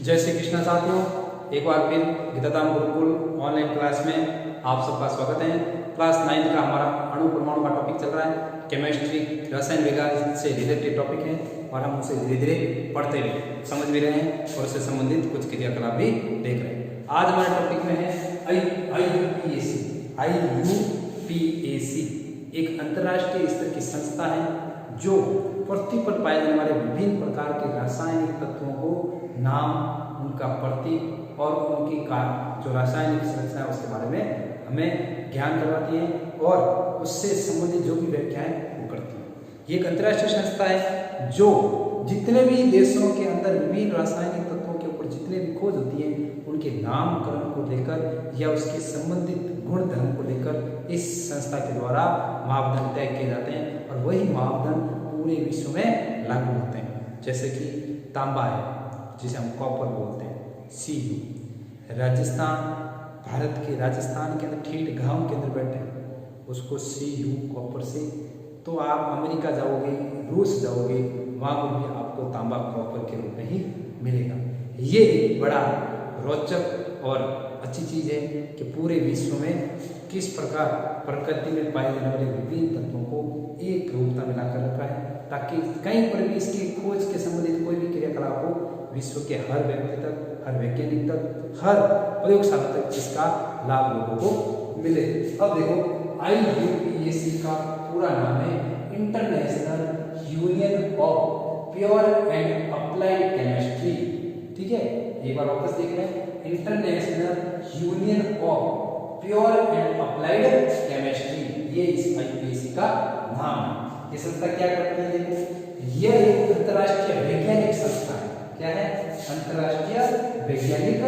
जय श्री कृष्ण साथियों, एक बार फिर गीताधाम गुरुकुल ऑनलाइन क्लास में आप सबका स्वागत है। क्लास 9 का हमारा अणु परमाणु का टॉपिक चल रहा है। केमिस्ट्री रसायन विज्ञान से रिलेटेड टॉपिक है और हम उसे धीरे धीरे पढ़ते भी समझ भी रहे हैं और उससे संबंधित कुछ क्रियाकलाप भी देख रहे हैं। आज हमारे टॉपिक में है IUPAC। एक अंतर्राष्ट्रीय स्तर की संस्था है जो पृथ्वी पर पाए जाने वाले विभिन्न प्रकार के रासायनिक तत्वों को नाम, उनका प्रतीक और उनकी जो रासायनिक संरचना है उसके बारे में हमें ज्ञान करवाती है और उससे संबंधित जो भी व्याख्याएं वो करती है। ये एक अंतर्राष्ट्रीय संस्था है जो जितने भी देशों के अंदर विभिन्न रासायनिक तत्वों के ऊपर जितने भी खोज होती है उनके नामकरण को लेकर या उसके संबंधित गुण धर्म को लेकर इस संस्था के द्वारा मापदंड तय किए जाते हैं और वही मापदंड पूरे विश्व में लागू होते हैं। जैसे कि तांबा है जिसे हम कॉपर बोलते हैं, Cu। राजस्थान, भारत के राजस्थान के अंदर ठीक गांव के अंदर बैठे हैं उसको Cu कॉपर से। तो आप अमेरिका जाओगे, रूस जाओगे, वहाँ पर भी आपको तांबा कॉपर के रूप में ही मिलेगा। ये बड़ा रोचक और अच्छी चीज़ है कि पूरे विश्व में किस प्रकार प्रकृति में पाए जाने वाले विभिन्न तत्वों को एक रूपता में लाकर रखा है ताकि कहीं पर भी इसकी खोज के संबंधित कोई भी क्रियाकलाप हो विश्व के हर व्यक्ति तक, हर वैज्ञानिक तक, हर प्रयोगशाला तक इसका लाभ लोगों को मिले। अब देखो IUPAC का पूरा नाम है international union of pure and applied chemistry. ठीक है, एक बार वापस देख रहे हैं, international union of pure and applied chemistry, ये इस IUPAC का नाम है। ये संस्था क्या करती है? देखो, ये एक अंतर्राष्ट्रीय वैज्ञानिक संस्था है। क्या है? अंतर्राष्ट्रीय वैज्ञानिक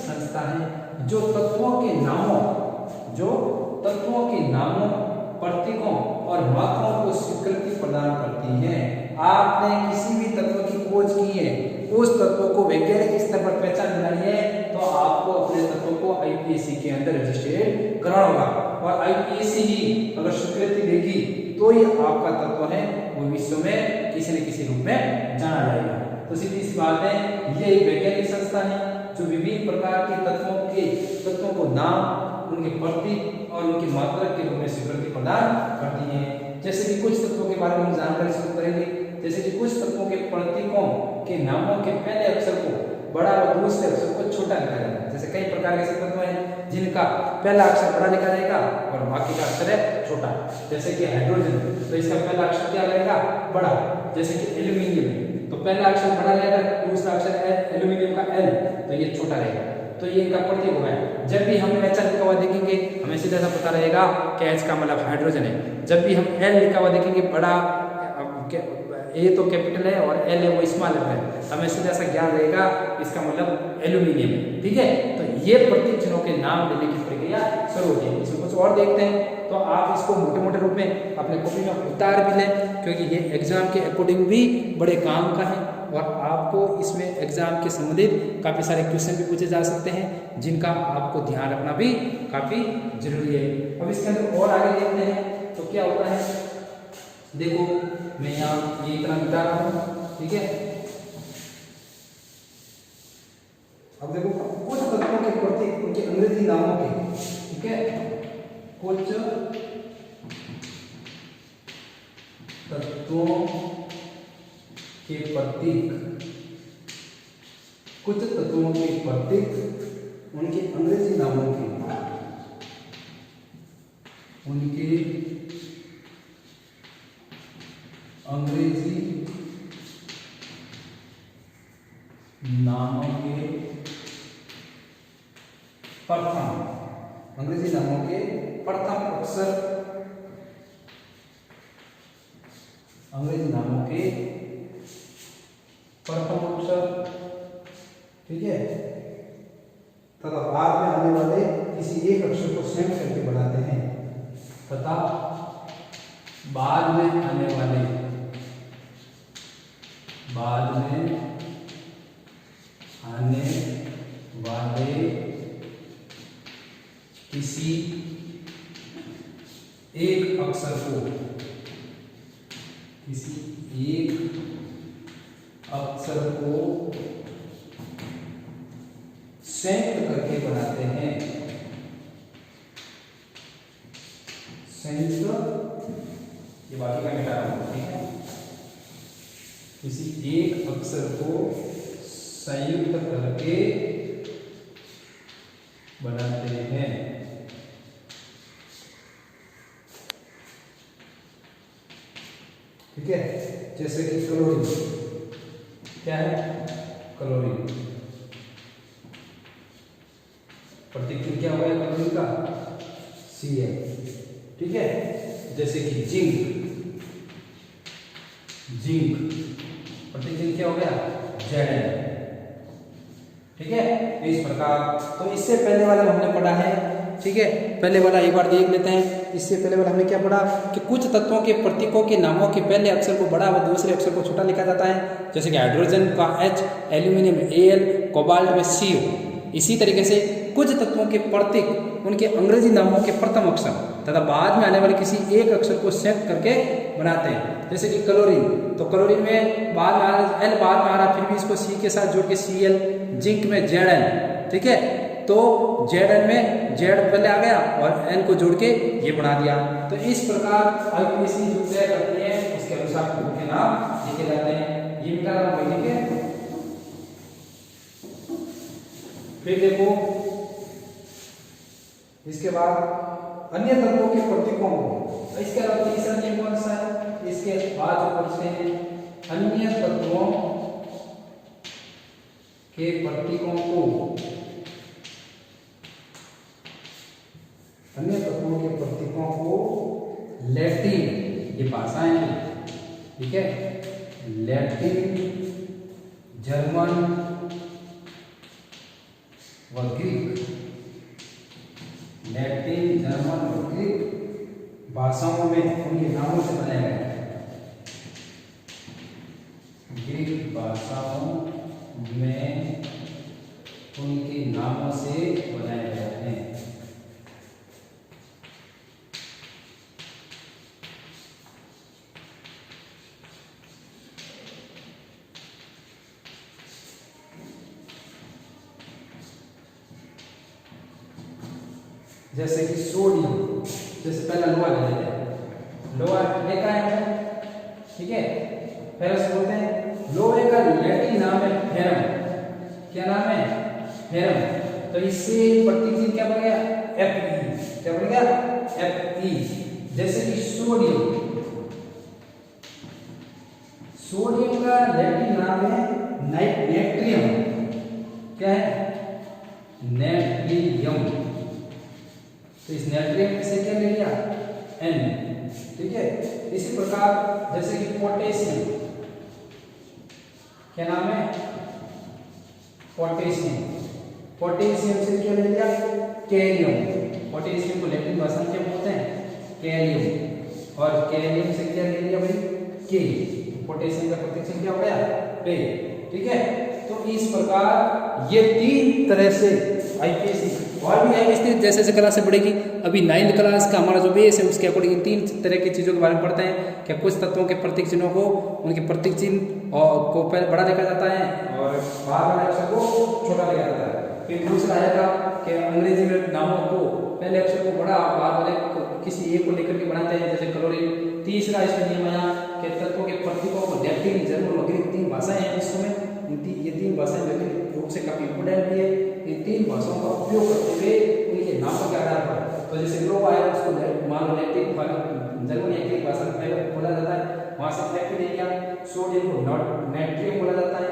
संस्था है जो तत्वों के नामों, प्रतीकों और मात्राओं को स्वीकृति प्रदान करती है। आपने किसी भी तत्व की खोज की है, उस तत्व को वैज्ञानिक स्तर पर पहचान दिलाई है तो आपको अपने तत्व को IUPAC के अंदर रजिस्ट्रेट कराना होगा और IUPAC ही अगर स्वीकृति देगी तो ही आपका तत्व है वो विश्व में किसी न किसी रूप में जाना जाएगा। तो सीधी सी बात है, ये एक वैज्ञानिक संस्था है जो विभिन्न प्रकार के तत्वों को नाम, उनके प्रतीक और उनकी मात्रा के रूप में स्वीकृति प्रदान करती है। जैसे कि कुछ तत्वों के बारे में हम जानकारी शुरू करेंगे। जैसे कि कुछ तत्वों के प्रतीकों के नामों के पहले अक्षर को बड़ा और दूसरे अक्षर को छोटा लिखा जाएगा। जैसे कई प्रकार के तत्व हैं जिनका पहला अक्षर बड़ा लिखा जाएगा और बाकी का अक्षर है छोटा। जैसे कि हाइड्रोजन, तो इसका पहला अक्षर क्या रहेगा? बड़ा। जैसे कि एल्यूमिनियम, तो पहला अक्षर बड़ा रहेगा, दूसरा अक्षर है एल्यूमिनियम का L, तो ये छोटा रहेगा। तो ये इनका प्रतीक होगा। जब भी हम H लिखा हुआ देखेंगे हमें सीधा सा पता रहेगा कि H का मतलब हाइड्रोजन है। जब भी हम L लिखा हुआ देखेंगे, बड़ा A तो कैपिटल है और L है वो स्मॉल है, हमें सीधा सा ज्ञान रहेगा इसका मतलब एल्यूमिनियम है। ठीक है, तो ये प्रतीक चिन्हों के नाम लेने की प्रक्रिया शुरू होती है। इसमें कुछ और देखते हैं तो आप इसको मोटे मोटे रूप में अपने कॉपी में उतार भी लें क्योंकि ये एग्जाम के अकॉर्डिंग भी बड़े काम का है और आपको इसमें एग्जाम के संबंधित काफ़ी सारे क्वेश्चन भी पूछे जा सकते हैं जिनका आपको ध्यान रखना भी काफ़ी जरूरी है। अब इसके अंदर और आगे देखते हैं तो क्या होता है। देखो मैं यहाँ ये इतना बता रहा हूँ, ठीक है। अब देखो कुछ तत्वों के प्रतीक उनके अंग्रेजी नामों के, ठीक है, कुछ तत्वों के प्रतीक, उनके अंग्रेजी नामों के, उनके अंग्रेजी नामों के प्रथम अक्षर, ठीक है, तथा बाद में आने वाले किसी एक अक्षर को सेंड करके बढ़ाते हैं, तथा बाद में आने वाले किसी एक अक्षर को संयुक्त करके बनाते हैं, संयुक्त, ये बाकी का मिटा रहा हूं, ठीक है। किसी एक अक्षर को संयुक्त करके बनाते हैं, ठीक है। जैसे कि क्लोरीन, क्या है, क्लोरीन, प्रतीक चिन्ह क्या हो गया क्लोरीन का, Cl, ठीक है। जैसे कि जिंक, जिंक, प्रतीक चिन्ह क्या हो गया, Zn, ठीक है। इस प्रकार, तो इससे पहले वाला हमने पढ़ा है, ठीक है। पहले वाला एक बार देख लेते हैं। इससे पहले वाला हमने क्या पढ़ा कि कुछ तत्वों के प्रतीकों के नामों के पहले अक्षर को बड़ा व दूसरे अक्षर को छोटा लिखा जाता है। जैसे कि हाइड्रोजन का H, एल्यूमिनियम में Al, कोबाल्ट में CO। इसी तरीके से कुछ तत्वों के प्रतीक उनके अंग्रेजी नामों के प्रथम अक्षर तथा बाद में आने वाले किसी एक अक्षर को संयुक्त करके बनाते हैं। जैसे कि क्लोरीन, तो क्लोरीन में बाद में L बाद में आ रहा, फिर भी इसको C के साथ जोड़ के Cl। जिंक में Zn, ठीक है। तो Zn में Z पहले आ गया और N को जोड़ के ये बना दिया। तो इस प्रकार आईपीएससी जो तय करती है उसके अनुसार उनके नाम लिखे जाते हैं। ये मिटा रहा हूं, ठीक है। फिर देखो इसके बाद अन्य तत्वों के प्रतीकों को, इसके अलावा तीसरा नियम कौन सा है, इसके बाद जो पूछते हैं अन्य तत्वों के प्रतीकों को, अन्य तत्वों के प्रतीकों को लैटिन, ये भाषाएं हैं, ठीक है, लैटिन, जर्मन व ग्रीक, लैटिन, जर्मन और ग्रीक भाषाओं में उनके नामों से बनाया गया है। ग्रीक भाषाओं में उनके नामों से बनाए गए हैं। जैसे कि सोडियम, जैसे पहला लोहा ले लेते हैं, लोहा लेका है, ठीक है। फेरस बोलते हैं, लोहे का लैटिन नाम है फेरम। क्या नाम है, फेरम। तो इससे प्रतीक चिन्ह क्या बन गया, Fe, क्या बन गया, Fe। जैसे कि सोडियम, सोडियम का लैटिन नाम है नेट्रियम। क्या है, नेट्रियम। तो इस नेट्रियम से क्या ले लिया, N, ठीक है। इसी प्रकार जैसे कि पोटेशियम, क्या नाम है, पोटेशियम। पोटेशियम से क्या ले लिया, कैलियम। पोटेशियम को लैटिन भाषा में क्या बोलते हैं, कैलियम। और कैलियम से क्या ले लिया भाई, के। पोटेशियम का प्रतीक चिन्ह क्या हो गया, पे, ठीक है। तो इस प्रकार ये तीन तरह से आईपीएससी और भी आईपीएससी जैसे जैसे क्लास से बढ़ेगी। अभी 9th क्लास का हमारा जो बेस है उसके अकॉर्डिंग तीन तरह की चीज़ों के बारे में पढ़ते हैं। क्या कुछ तत्वों के प्रतीक चिन्हों को, उनके प्रतीक चिन्ह और को पहले बड़ा लिखा जाता है और बाद वाले अक्षर को छोटा लिखा जाता है। फिर दूसरा आएगा कि अंग्रेजी में नामों को पहले अक्षर को बड़ा और बाद वाले को किसी एक को लेकर के बनाते हैं, जैसे क्लोरीन। तीसरा इसमें नियम आया कि तत्वों के प्रतीकों को लैटिन, जर्मन और ग्रीक, तीन भाषाएं हैं विश्व में। ये तीन भाषाएं व्यक्तिगत रूप से काफी इंपोर्टेंट भी है। इन तीन भाषाओं का उपयोग करते हुए उनके नामों के आधार पर, तो जैसे ग्लोब आया उसको मान लो लैटिन, जर्मन या ग्रीक भाषा में बोला जाता है, वहां से Fe ले लिया। सोडियम को नेट्रियम बोला जाता है,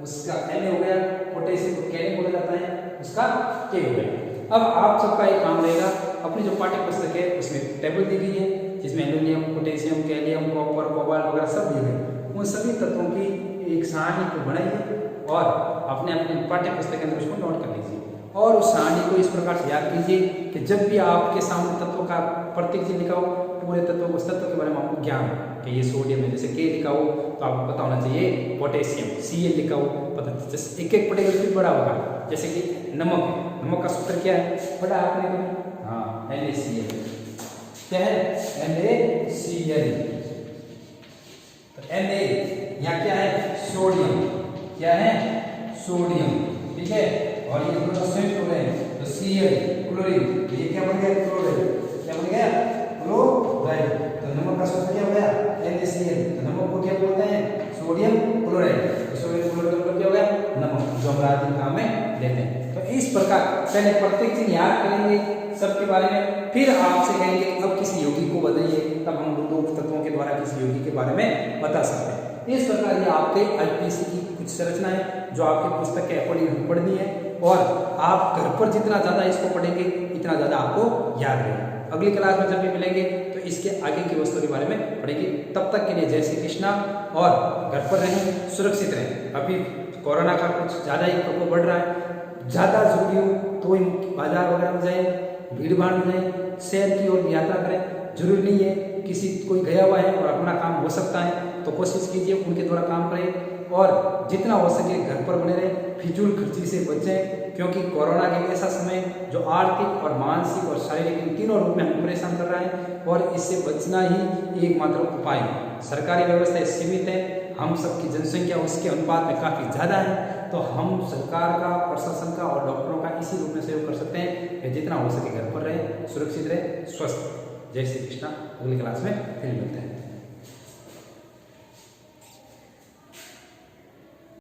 उसका Na हो गया। पोटेशियम को कैलियम बोला जाता है, उसका K हो गया। अब आप सबका एक काम रहेगा, अपनी जो पाठ्य पुस्तक है उसमें टेबल दी गई है जिसमें एल्यूमिनियम, पोटेशियम, कैलियम, कॉपर, कोबाल्ट वगैरह सब दिए गए। उन सभी तत्वों की एक सारणी को बनाइए और अपने अपने पाठ्य पुस्तक के अंदर उसको नोट कर लीजिए। और उस सारणी को इस प्रकार से याद कीजिए कि जब भी आपके सामने तत्वों का प्रतीक चिन्ह लिखा हो, पूरे तत्वों को, उस तत्व के बारे में आपको ज्ञान कि ये सोडियम है, जैसे K लिखा हो तो आपको पता होना चाहिए पोटेशियम, Cl लिखा हो पता, जैसे एक एक पढ़ेगा फिर बड़ा होगा। जैसे कि नमक, नमक का सूत्र क्या है, पढ़ा आपने कभी, हाँ, NaCl, क्या है, NaCl। तो Na यहाँ क्या है, सोडियम, क्या है, सोडियम, ठीक है। और ये दोनों संयुक्त हो रहे हैं तो Cl क्लोरीन, ये क्या बन गया क्लोराइड, क्या बन गया क्लोराइड। तो नमक का सूत्र क्या हो गया NaCl, तो नमक को क्या बोलते हैं सोडियम क्लोराइड, तो सोडियम क्लोराइड का क्या हो गया नमक, जो हम रात दिन काम में लेते हैं। तो इस प्रकार पहले प्रत्येक चीज याद करेंगे सबके बारे में, फिर आपसे कहेंगे अब किसी यौगिक को बताइए, तब हम दो तत्वों के द्वारा किसी यौगिक के बारे में बता सकते हैं। इस प्रकार ये आपके आईपीसी की कुछ संरचना है जो आपके पुस्तक के अकॉर्डिंग हम पढ़नी है, और आप घर पर जितना ज्यादा इसको पढ़ेंगे इतना ज्यादा आपको याद रहेगा। अगली क्लास में जब भी मिलेंगे तो इसके आगे की वस्तुओं के बारे में पढ़ेंगे। तब तक के लिए जय श्री कृष्णा, और घर पर रहें, सुरक्षित रहें। अभी कोरोना का कुछ ज़्यादा ही प्रकोप बढ़ रहा है, ज़्यादा जरूरी हो तो इन बाजार वगैरह में जाएं, भीड़ भाड़ में जाएं, शहर की ओर यात्रा करें। जरूरी नहीं है किसी कोई गया हुआ है और अपना काम हो सकता है तो कोशिश कीजिए उनके द्वारा काम करें, और जितना हो सके घर पर बने रहें, फिजूल खर्ची से बचें, क्योंकि कोरोना के ऐसा समय जो आर्थिक और मानसिक और शारीरिक इन तीनों रूप में हमें परेशान कर रहा है, और इससे बचना ही एकमात्र उपाय है। सरकारी व्यवस्थाएं सीमित है, हम सबकी जनसंख्या उसके अनुपात में काफ़ी ज़्यादा है, तो हम सरकार का, प्रशासन का और डॉक्टरों का इसी रूप में सहयोग कर सकते हैं कि जितना हो सके घर पर रहें, सुरक्षित रहें, स्वस्थ। जय श्री कृष्णा। अगली क्लास में फिर मिलते हैं।